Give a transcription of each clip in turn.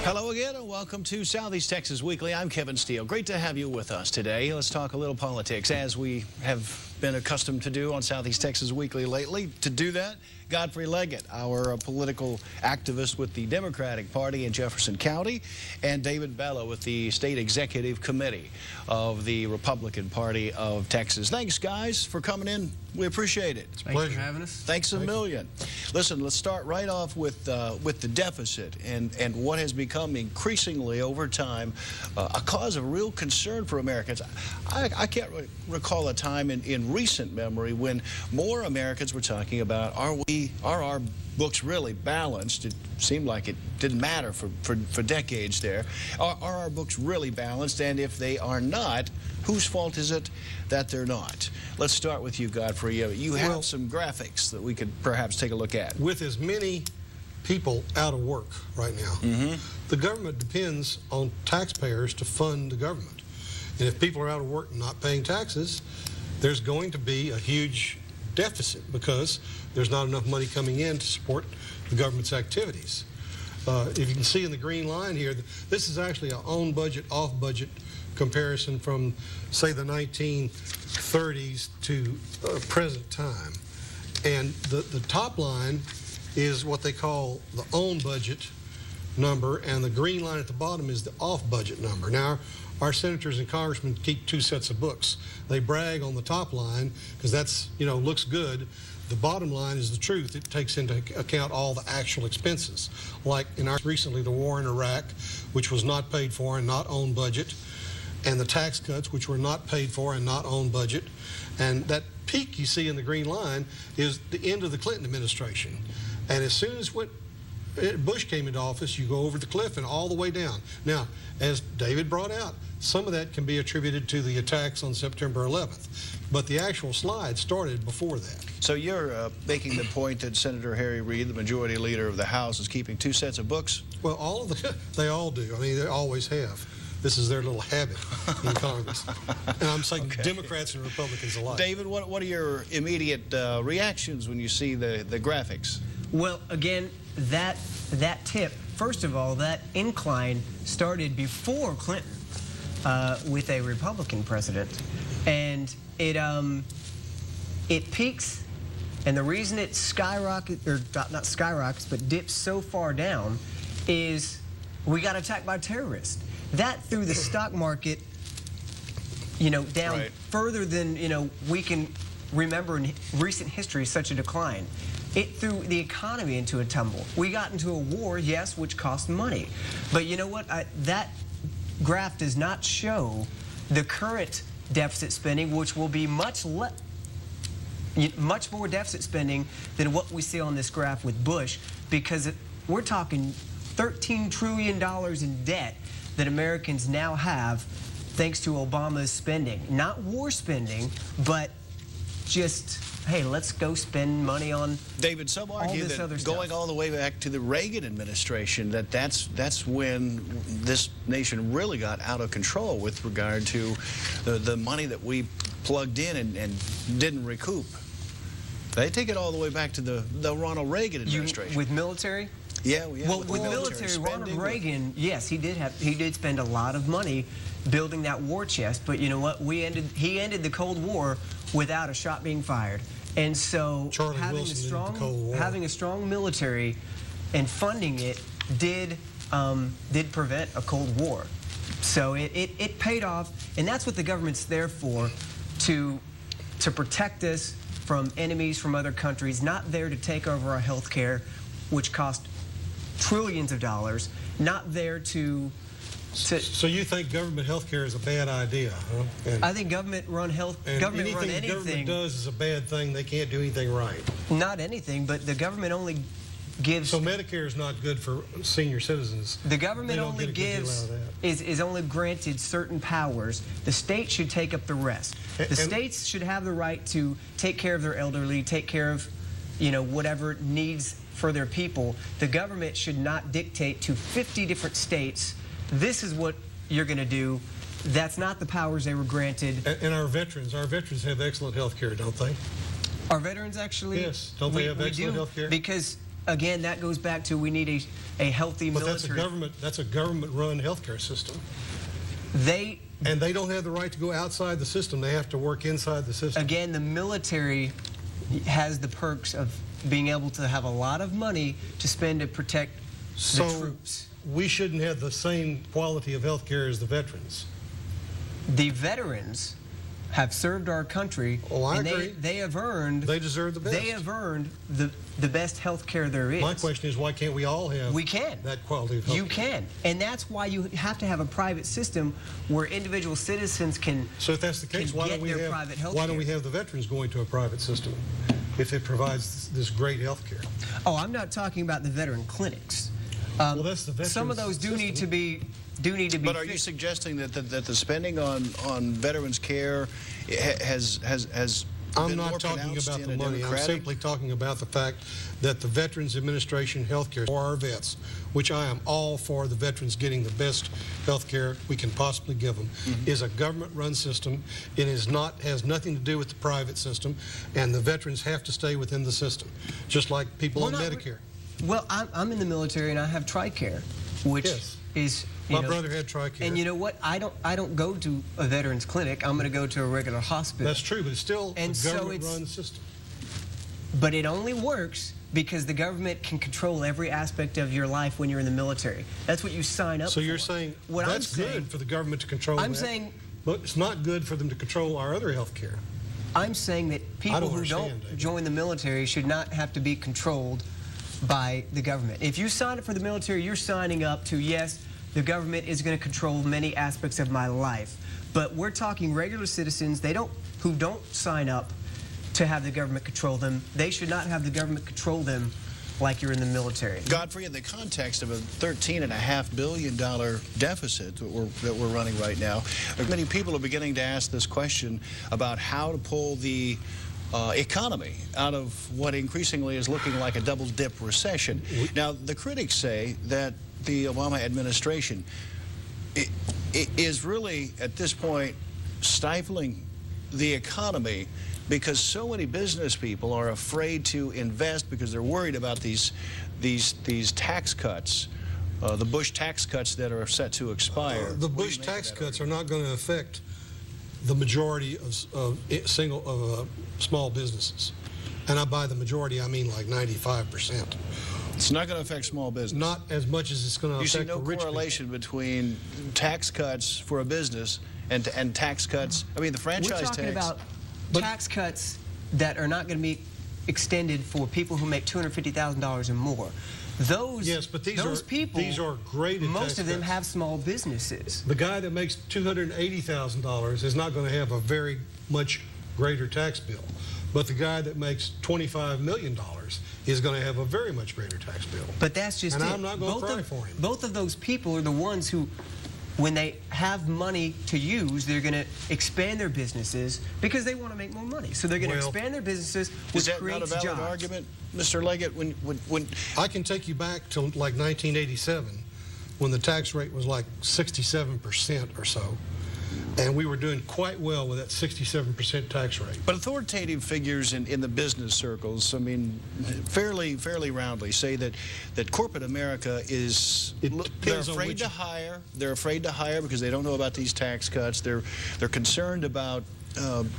Hello again and welcome to Southeast Texas Weekly. I'm Kevin Steele. Great to have you with us today. Let's talk a little politics, as we have been accustomed to do on Southeast Texas Weekly lately. To do that, Godfrey Leggett, our political activist with the Democratic Party in Jefferson County, and David Bello with the State Executive Committee of the Republican Party of Texas. Thanks, guys, for coming in. We appreciate it. It's a pleasure having us. Thanks a million. Listen, let's start right off with the deficit and what has become increasingly over time a cause of real concern for Americans. I can't recall a time in recent memory when more Americans were talking about, are our books really balanced? It seemed like it didn't matter for decades there. Are our books really balanced? And if they are not, whose fault is it that they're not? Let's start with you, Godfrey. You have some graphics that we could perhaps take a look at. With as many people out of work right now, the government depends on taxpayers to fund the government. And if people are out of work and not paying taxes, there's going to be a huge deficit because there's not enough money coming in to support the government's activities. If you can see in the green line here, this is actually an on-budget, off-budget comparison from, say, the 1930s to present time. And the top line is what they call the on-budget number, and the green line at the bottom is the off-budget number. Now, our senators and congressmen keep two sets of books. They brag on the top line because that's, looks good. The bottom line is the truth. It takes into account all the actual expenses. Like recently the war in Iraq, which was not paid for and not on budget, and the tax cuts, which were not paid for and not on budget. And that peak you see in the green line is the end of the Clinton administration. And as soon as Bush came into office, you go over the cliff and all the way down. Now, as David brought out, some of that can be attributed to the attacks on September 11th, but the actual slide started before that. So you're making the point that Senator Harry Reid, the majority leader of the House, is keeping two sets of books? Well, they all do. I mean, they always have. This is their little habit in Congress. And I'm saying Democrats and Republicans alike. David, what are your immediate reactions when you see the graphics? Well, again, that tip, first of all, that incline started before Clinton with a Republican president. And it peaks, and the reason it skyrockets, or not skyrockets, but dips so far down is we got attacked by terrorists. That threw the stock market, down further than, we can remember in recent history such a decline. It threw the economy into a tumble. We got into a war, yes, which cost money. But you know what? That graph does not show the current deficit spending, which will be much more deficit spending than what we see on this graph with Bush, because we're talking $13 trillion in debt that Americans now have thanks to Obama's spending. Not war spending, but just, hey, let's go spend money on David, some argue that going all the way back to the Reagan administration, that's when this nation really got out of control with regard to the money that we plugged in and didn't recoup. They take it all the way back to the Ronald Reagan administration. With military? Yeah, well, with military, Ronald Reagan, yes, he did spend a lot of money building that war chest. But you know what? He ended the Cold War without a shot being fired. And so having a strong military and funding it did prevent a Cold War. So it paid off, and that's what the government's there for, to protect us from enemies from other countries, not there to take over our health care, which cost trillions of dollars, not there to... So you think government health care is a bad idea, huh? I think government-run anything the government does is a bad thing. They can't do anything right. Not anything, but the government only gives... So Medicare is not good for senior citizens. The government only gives, is only granted certain powers. The state should take up the rest. The states should have the right to take care of their elderly, take care of, whatever needs for their people. The government should not dictate to 50 different states, this is what you're going to do. That's not the powers they were granted. And our veterans have excellent health care, don't they? Our veterans actually... Yes, don't they have excellent health care? Because again, that goes back to we need a healthy But military. that's a government-run healthcare system. And they don't have the right to go outside the system. They have to work inside the system. Again, the military has the perks of being able to have a lot of money to spend to protect the troops. We shouldn't have the same quality of health care as the veterans. The veterans have served our country, Oh, I and agree. they have earned. They deserve the best. They have earned the best health care there is. My question is, why can't we all have that quality of health You care? can. And that's why you have to have a private system where individual citizens can. So if that's the case, why don't we have the veterans going to a private system if it provides this great health care? Oh, I'm not talking about the veteran clinics. Well, that's the veterans Some of those do system. need to be. But are you suggesting that the spending on veterans care has I'm been not more talking pronounced about in the a money. I'm Democratic? simply talking about the fact that the Veterans Administration health care for our vets, which I am all for the veterans getting the best health care we can possibly give them, is a government-run system. It has nothing to do with the private system, and the veterans have to stay within the system, just like people on Medicare. Well, I'm in the military and I have TRICARE, which is. My brother had TRICARE. And you know what? I don't go to a veterans clinic. I'm going to go to a regular hospital. That's true, but it's still a government-run system. But it only works because the government can control every aspect of your life when you're in the military. That's what you sign up for. So you're saying that's good for the government to control that, but it's not good for them to control our other health care. I'm saying that people who don't join the military should not have to be controlled by the government. If you sign up for the military, you're signing up to, yes, the government is going to control many aspects of my life. But we're talking regular citizens who don't sign up to have the government control them. They should not have the government control them like you're in the military. Godfrey, in the context of a $13.5 billion deficit that we're running right now, many people are beginning to ask this question about how to pull the economy out of what increasingly is looking like a double-dip recession. Now, the critics say that the Obama administration is really, at this point, stifling the economy because so many business people are afraid to invest because they're worried about these tax cuts, the Bush tax cuts that are set to expire. The Bush tax cuts are not going to affect the majority of small businesses. And by the majority, I mean like 95%. It's not going to affect small business. Not as much as it's going to affect the rich people. You see no correlation between tax cuts for a business and tax cuts. I mean, the franchise tax. We're talking about tax cuts that are not going to be extended for people who make $250,000 or more. Yes, but these are great. Most of them have small businesses. The guy that makes $280,000 is not going to have a very much greater tax bill. But the guy that makes $25 million is going to have a very much greater tax bill. But that's just and I'm not going to cry for him. Both of those people are the ones who, when they have money to use, they're going to expand their businesses because they want to make more money. So they're going to expand their businesses, which creates jobs. Is that not a valid argument, Mr. Leggett? When I can take you back to like 1987, when the tax rate was like 67% or so. And we were doing quite well with that 67% tax rate. But authoritative figures in the business circles, I mean, fairly roundly say that corporate America is they're afraid to hire. They're afraid to hire because they don't know about these tax cuts. They're concerned about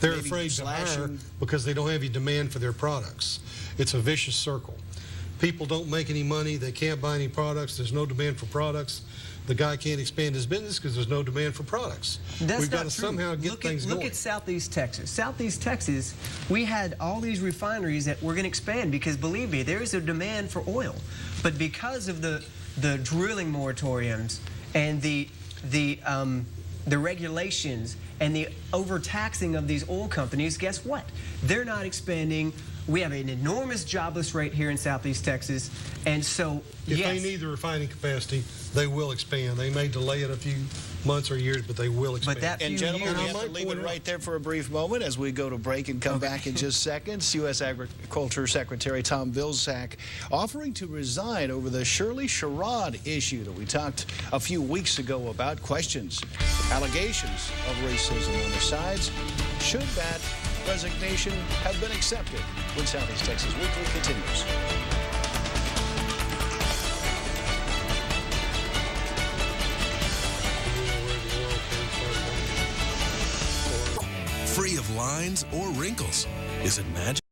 they're afraid to hire because they don't have any demand for their products. It's a vicious circle. People don't make any money. They can't buy any products. There's no demand for products. The guy can't expand his business because there's no demand for products. We've got to somehow get things going. Look at Southeast Texas. Southeast Texas, we had all these refineries that were going to expand because, believe me, there is a demand for oil. But because of the drilling moratoriums and the regulations and the overtaxing of these oil companies, guess what? They're not expanding. We have an enormous jobless rate here in Southeast Texas, and so, if they need the refining capacity, they will expand. They may delay it a few months or years, but they will expand. And gentlemen, we have to leave it right there for a brief moment as we go to break and come back in just seconds. U.S. Agriculture Secretary Tom Vilsack offering to resign over the Shirley Sherrod issue that we talked a few weeks ago about. Questions, allegations of racism on the sides. Should that resignation have been accepted? When Southeast Texas Weekly continues. free of lines or wrinkles. Is it magic?